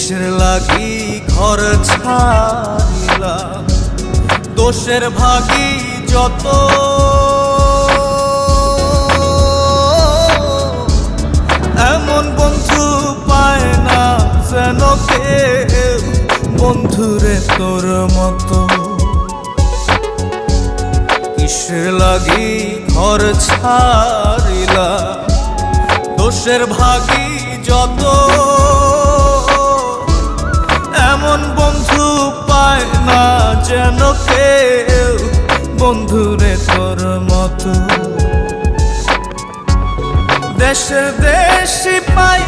কিসের লাগি ঘর ছাড়িলাম, দোষের ভাগী যত এমন বন্ধু পায় না যেন কেউ, বন্ধুরে তোর মতো। কিসের লাগি ঘর ছাড়িলাম, দোষের ভাগী যত এমন বন্ধু পায় না যেন কেউ, বন্ধুরে তোর মতো। দেশের দেশি পায়